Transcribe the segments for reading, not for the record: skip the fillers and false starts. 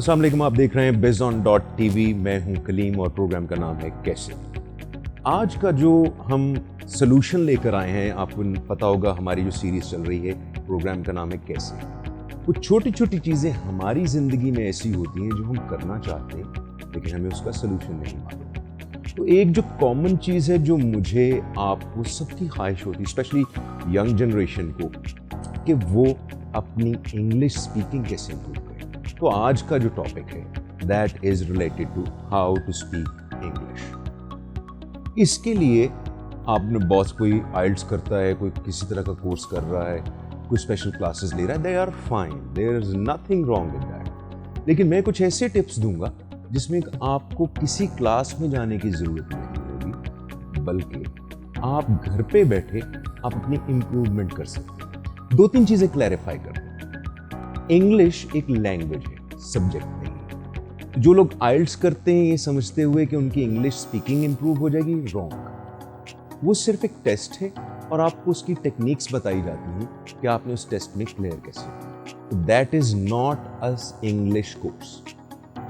अस्सलाम वालेकुम, आप देख रहे हैं bizon.tv। मैं हूं कलीम और प्रोग्राम का नाम है कैसे। आज का जो हम सलूशन लेकर आए हैं, आपको पता होगा हमारी जो सीरीज चल रही है प्रोग्राम का नाम है कैसे। कुछ छोटी छोटी चीज़ें हमारी ज़िंदगी में ऐसी होती हैं जो हम करना चाहते हैं लेकिन हमें उसका सलूशन नहीं मालूम। तो एक जो कॉमन चीज़ है जो मुझे आपको सबकी ख्वाहिश होती है, स्पेशली यंग जनरेशन को, कि वो अपनी इंग्लिश स्पीकिंग कैसे इम्प्रूव करें। तो आज का जो टॉपिक है that is related to how to speak English. इसके लिए आपने बहुत, कोई आइल्ट्स करता है, कोई किसी तरह का कोर्स कर रहा है, कोई स्पेशल क्लासेस ले रहा है, they are fine, there is nothing wrong with that. लेकिन मैं कुछ ऐसे टिप्स दूंगा जिसमें आपको किसी क्लास में जाने की जरूरत नहीं होगी, बल्कि आप घर पे बैठे आप अपनी इंप्रूवमेंट कर सकते हैं। दो तीन चीजें क्लैरिफाई कर दूं। इंग्लिश एक लैंग्वेज है, सब्जेक्ट नहीं है। जो लोग आइल्ट्स करते हैं ये समझते हुए कि उनकी इंग्लिश स्पीकिंग इंप्रूव हो जाएगी, रॉन्ग। वो सिर्फ एक टेस्ट है और आपको उसकी टेक्निक्स बताई जाती हैं कि आपने उस टेस्ट में क्लियर कैसे। That is not us English course.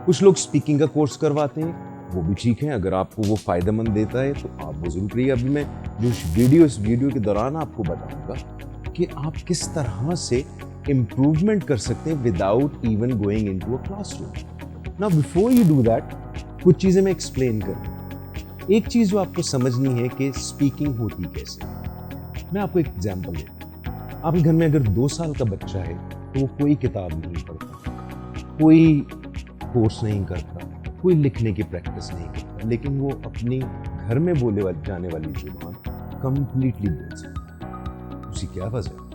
कुछ लोग स्पीकिंग का कोर्स करवाते हैं, वो भी ठीक है, अगर आपको वो फायदेमंद देता है तो आप वो जरूर करिए। अभी मैं जो इस वीडियो के दौरान आपको बताऊंगा कि आप किस तरह से इम्प्रूवमेंट कर सकते हैं without even going into a classroom. Now before you do that, कुछ चीजें मैं एक्सप्लेन करूं। एक चीज जो आपको समझनी है कि स्पीकिंग होती कैसे। मैं आपको एक एग्जांपल देता हूं। आपके घर में अगर 2 साल का बच्चा है तो वो कोई किताब नहीं पढ़ता, कोई कोर्स नहीं करता, कोई लिखने की प्रैक्टिस नहीं करता, लेकिन वो अपनी घर में बोले जाने वाली जुबान कंप्लीटली बोल सकता है। उसकी क्या वजह है?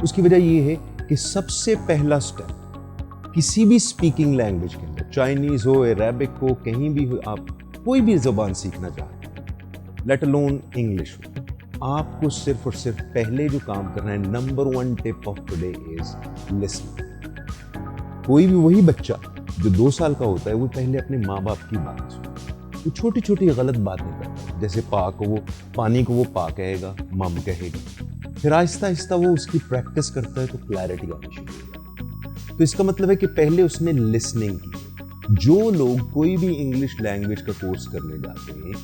उसकी वजह यह है कि सबसे पहला स्टेप किसी भी स्पीकिंग लैंग्वेज के अंदर, चाइनीज हो, अरेबिक हो, कहीं भी हो, आप कोई भी जुबान सीखना चाहते हैं, लेट अलोन इंग्लिश हो, आपको सिर्फ और सिर्फ पहले जो काम करना है, number 1 tip of today is listening. कोई भी वही बच्चा जो 2 साल का होता है वो पहले अपने माँ बाप की बात सुनता है। वो छोटी छोटी गलत बातें करता है, जैसे पानी को वो पा कहेगा, मम कहेगा। फिर आहिस्ता आहिस्ता वो उसकी प्रैक्टिस करता है तो क्लैरिटी आनी शुरू हो जाती है। तो इसका मतलब है कि पहले उसने लिसनिंग की। जो लोग कोई भी इंग्लिश लैंग्वेज का कोर्स करने जाते हैं,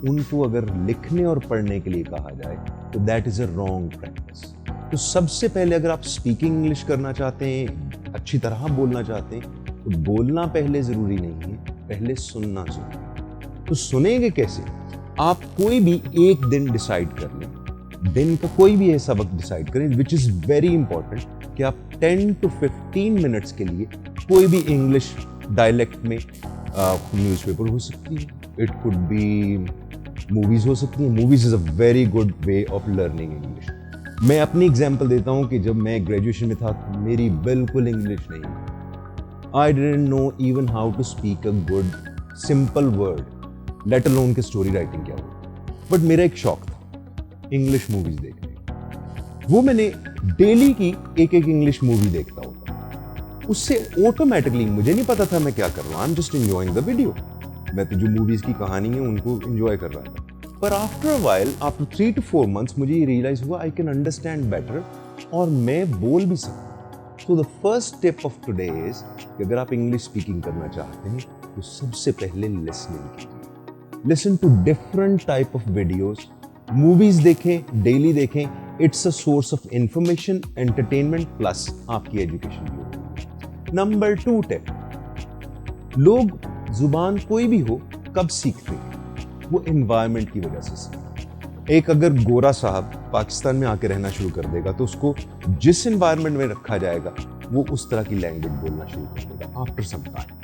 उनको अगर लिखने और पढ़ने के लिए कहा जाए तो that is a wrong practice. तो सबसे पहले अगर आप स्पीकिंग इंग्लिश करना चाहते हैं, अच्छी तरह बोलना चाहते हैं, तो बोलना पहले जरूरी नहीं है, पहले सुनना जरूरी है। तो सुनेंगे कैसे? आप कोई भी एक दिन डिसाइड कर लें, दिन का कोई भी ऐसा वक्त डिसाइड करें विच इज वेरी इंपॉर्टेंट, कि आप 10 to 15 मिनट्स के लिए कोई भी इंग्लिश डायलेक्ट में, न्यूज़पेपर हो सकती है, इट कुड बी मूवीज हो सकती है। Movies is a very good way of learning English. मैं अपनी एग्जांपल देता हूं कि जब मैं ग्रेजुएशन में था तो मेरी बिल्कुल इंग्लिश नहीं, I didn't know even how to speak a good simple word, let alone कि स्टोरी राइटिंग क्या हो। बट मेरा एक शौक था इंग्लिश मूवीज देखने। वो मैंने डेली की एक इंग्लिश मूवी देखता होता। उससे ऑटोमेटिकली, मुझे नहीं पता था मैं क्या कर रहा हूं, I am just enjoying the video. मैं तो जो मूवीज की कहानी है उनको एंजॉय कर रहा था। पर after a while, after 3 to 4 months, मुझे ये रियलाइज हुआ आई कैन अंडरस्टैंड बेटर और मैं बोल भी सकता। So the first tip of today is कि अगर आप इंग्लिश स्पीकिंग करना चाहते हैं तो सबसे पहले लिसनिंग कीजिए। Listen to different type of videos, movies देखें, डेली देखें। It's a source of information, entertainment plus आपकी एजुकेशन भी होगी। नंबर 2 टिप, लोग जुबान कोई भी हो कब सीखते हैं? वो एनवायरनमेंट की वजह से सीखते हैं। एक अगर गोरा साहब पाकिस्तान में आके रहना शुरू कर देगा तो उसको जिस एनवायरनमेंट में रखा जाएगा वो उस तरह की लैंग्वेज बोलना शुरू कर देगा आफ्टर सम टाइम।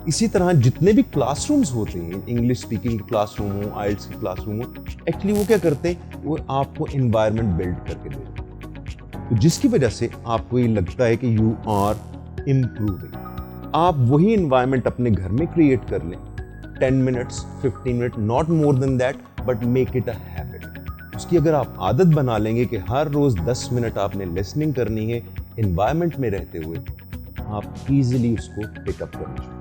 इसी तरह जितने भी क्लासरूम्स होते हैं, इंग्लिश स्पीकिंग के क्लासरूम हो, आइल्ट्स के क्लासरूम हो, एक्चुअली वो क्या करते हैं, वो आपको एनवायरनमेंट बिल्ड करके देते हैं, तो जिसकी वजह से आपको ये लगता है कि यू आर इम्प्रूविंग। आप वही एनवायरनमेंट अपने घर में क्रिएट कर लें, 10 minutes, 15 minute, not more than that, but make it a habit. उसकी अगर आप आदत बना लेंगे कि हर रोज 10 मिनट आपने लिसनिंग करनी है एनवायरनमेंट में रहते हुए, आप इजीली उसको पिकअप करना शुरू।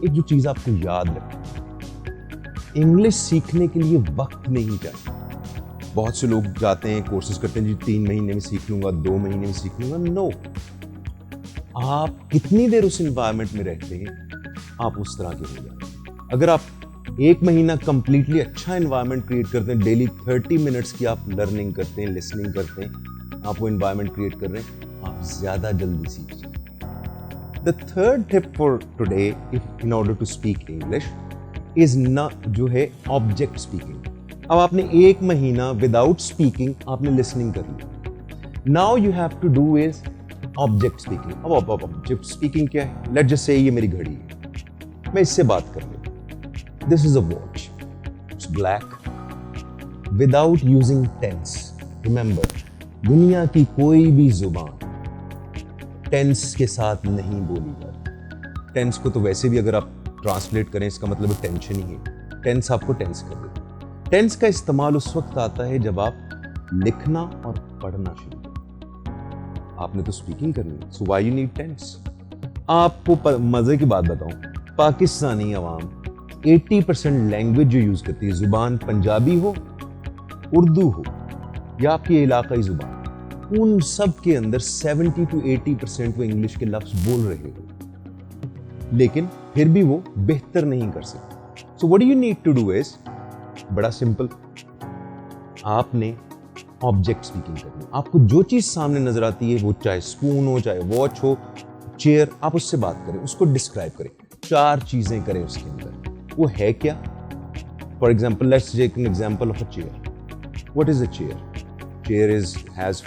एक जो चीज आपको याद रखें, इंग्लिश सीखने के लिए वक्त नहीं चाहिए। बहुत से लोग जाते हैं, कोर्सेज करते हैं, जी 3 महीने में सीख लूंगा, 2 महीने में सीख लूंगा। नो, आप कितनी देर उस एनवायरनमेंट में रहते हैं, आप उस तरह के हो जाते हैं। अगर आप 1 महीना कंप्लीटली अच्छा एनवायरनमेंट क्रिएट करते हैं, डेली 30 मिनट्स की आप लर्निंग करते हैं, लिसनिंग करते हैं, आप वो एनवायरनमेंट क्रिएट कर रहे हैं, आप ज़्यादा जल्दी सीख जाएंगे। The third tip for today in order to speak English is न जो है ऑब्जेक्ट स्पीकिंग। अब आपने 1 महीना विदाउट स्पीकिंग आपने लिसनिंग कर लिया। Now you have to do is object speaking. अब ऑब्जेक्ट स्पीकिंग क्या है? लेट्स जस्ट से ये मेरी घड़ी है, मैं इससे बात कर लूँ। This is a watch, it's black, without using tense. Remember, दुनिया की कोई भी जुबान टेंस के साथ नहीं बोली जाती। टेंस को तो वैसे भी अगर आप ट्रांसलेट करें, इसका मतलब टेंशन ही है। टेंस आपको टेंस कर देता। टेंस का इस्तेमाल उस वक्त आता है जब आप लिखना और पढ़ना शुरू करें। आपने तो स्पीकिंग करनी है, so why you need tense. आपको मजे की बात बताऊं, पाकिस्तानी अवाम 80% लैंग्वेज जो यूज करती है, जुबान पंजाबी हो, उर्दू हो या आपकी इलाकाई जुबान, उन सब के अंदर 70 to 80% वो इंग्लिश के लफ्ज बोल रहे हो, लेकिन फिर भी वो बेहतर नहीं कर सकते। So what you need to do is बड़ा सिंपल, आपने ऑब्जेक्ट स्पीकिंग करनी। आपको जो चीज सामने नजर आती है, वो चाहे स्पून हो, चाहे वॉच हो, चेयर, आप उससे बात करें, उसको डिस्क्राइब करें, 4 चीजें करें उसके अंदर। वो है क्या? For example, let's take an example of a chair. What is a chair? Chair has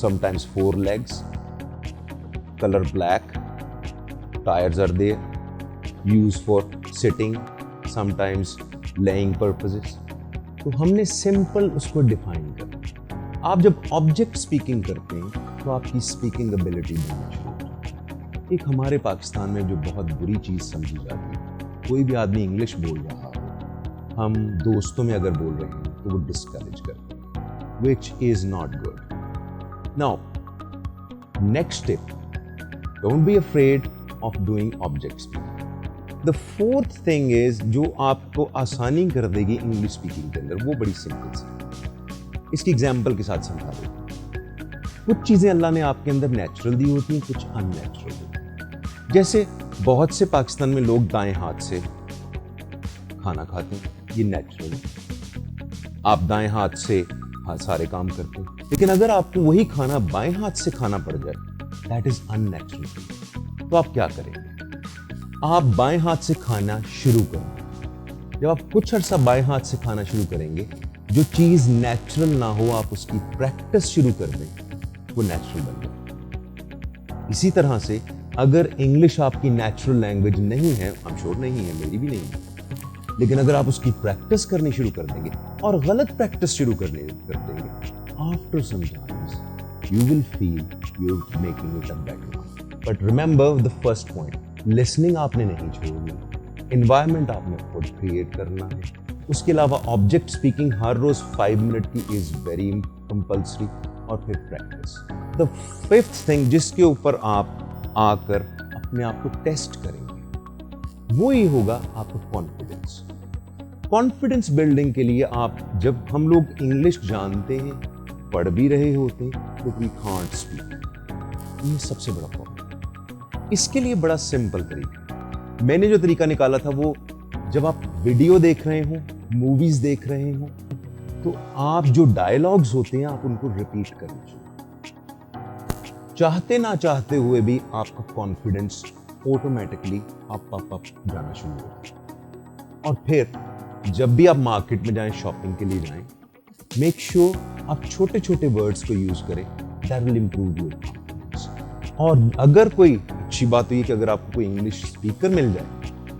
sometimes 4 legs, color black, tires are there, used for sitting, sometimes laying purposes. तो हमने सिंपल उसको डिफाइन करना। आप जब ऑब्जेक्ट स्पीकिंग करते हैं तो आपकी स्पीकिंग एबिलिटी बनना शुरू होती है। एक हमारे पाकिस्तान में जो बहुत बुरी चीज़ समझी जाती है, कोई भी आदमी इंग्लिश बोल रहा हो, हम दोस्तों में अगर बोल रहे हैं तो वो डिस्करेज करते हैं, which is not good. Now, next tip, don't be afraid of doing object speaking. The fourth thing is जो आपको आसानी कर देगी इंग्लिश स्पीकिंग के अंदर, वो बड़ी सिंपल सी। इसकी एग्जाम्पल के साथ समझा देता हूँ। कुछ चीज़ें अल्लाह ने आपके अंदर नेचुरल दी होती हैं, कुछ अननेचुरल होती हैं। जैसे बहुत से पाकिस्तान में लोग दाएं हाथ से खाना खाते हैं, ये नेचुरल है। आप दाएं हाथ से सारे काम करते हैं, लेकिन अगर आपको वही खाना बाएं हाथ से खाना पड़ जाए, दैट इज अननेचुरल। तो आप क्या करेंगे? आप बाएं हाथ से खाना शुरू करेंगे। जब आप कुछ अरसा बाएं हाथ से खाना शुरू करेंगे, जो चीज नेचुरल ना हो, आप उसकी प्रैक्टिस शुरू कर दें, वो नेचुरल बन जाए। इसी तरह से अगर इंग्लिश आपकी नेचुरल लैंग्वेज नहीं है, आई एम श्योर नहीं है, मेरी भी नहीं है, लेकिन अगर आप उसकी प्रैक्टिस करनी शुरू कर देंगे और गलत प्रैक्टिस शुरू कर देंगे, after some times you will feel you are making it a better. But remember the first point, listening आपने नहीं छोड़नी, एनवायरनमेंट आपने खुद क्रिएट करना है। उसके अलावा ऑब्जेक्ट स्पीकिंग हर रोज 5 मिनट की इज वेरी कंपल्सरी, और फिर प्रैक्टिस। द फिफ्थ थिंग जिसके ऊपर आप आकर अपने आप को टेस्ट करेंगे, वो ये होगा आपका कॉन्फिडेंस। कॉन्फिडेंस बिल्डिंग के लिए आप, जब हम लोग इंग्लिश जानते हैं, पढ़ भी रहे होते हैं, तो वी कांट स्पीक। ये सबसे बड़ा प्रॉब्लम। इसके लिए बड़ा सिंपल तरीका मैंने जो तरीका निकाला था, वो जब आप वीडियो देख रहे हो, मूवीज देख रहे हो, तो आप जो डायलॉग्स होते हैं आप उनको रिपीट करना चाहिए। चाहते ना चाहते हुए भी आपका कॉन्फिडेंस ऑटोमेटिकली अप जाना शुरू होता है। और फिर जब भी आप मार्केट में जाएं, शॉपिंग के लिए जाएं, मेक श्योर आप छोटे छोटे वर्ड्स को यूज करें, that will improve your confidence. और अगर कोई अच्छी बात तो ये कि अगर आपको कोई इंग्लिश स्पीकर मिल जाए,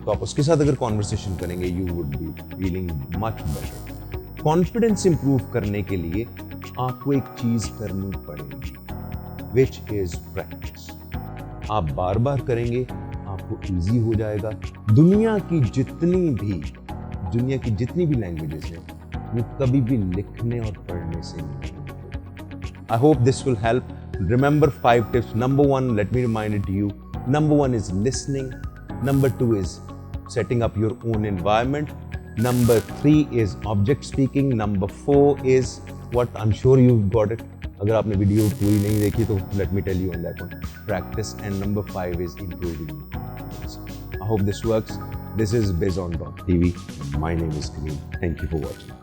तो आप उसके साथ अगर कॉन्वर्सेशन करेंगे, you would be feeling much better. Confidence improve करने के लिए आपको एक चीज करनी पड़ेगी, विच इज प्रैक्टिस। आप बार बार करेंगे, आपको इजी हो जाएगा। दुनिया की जितनी भी लैंग्वेजेस हैं, वो कभी भी लिखने और पढ़ने से नहीं होती। I hope this will help. Remember 5 tips. Number 1, let me remind it to you. Number 1 is listening. Number 2 is setting up your own environment. Number 3 is object speaking. Number 4 is what I'm sure you've got it. अगर आपने video पूरी नहीं देखी तो let me tell you on that one. Practice, and number 5 is improving. I hope this works. This is BizOn.tv. My name is Kaleem. Thank you for watching.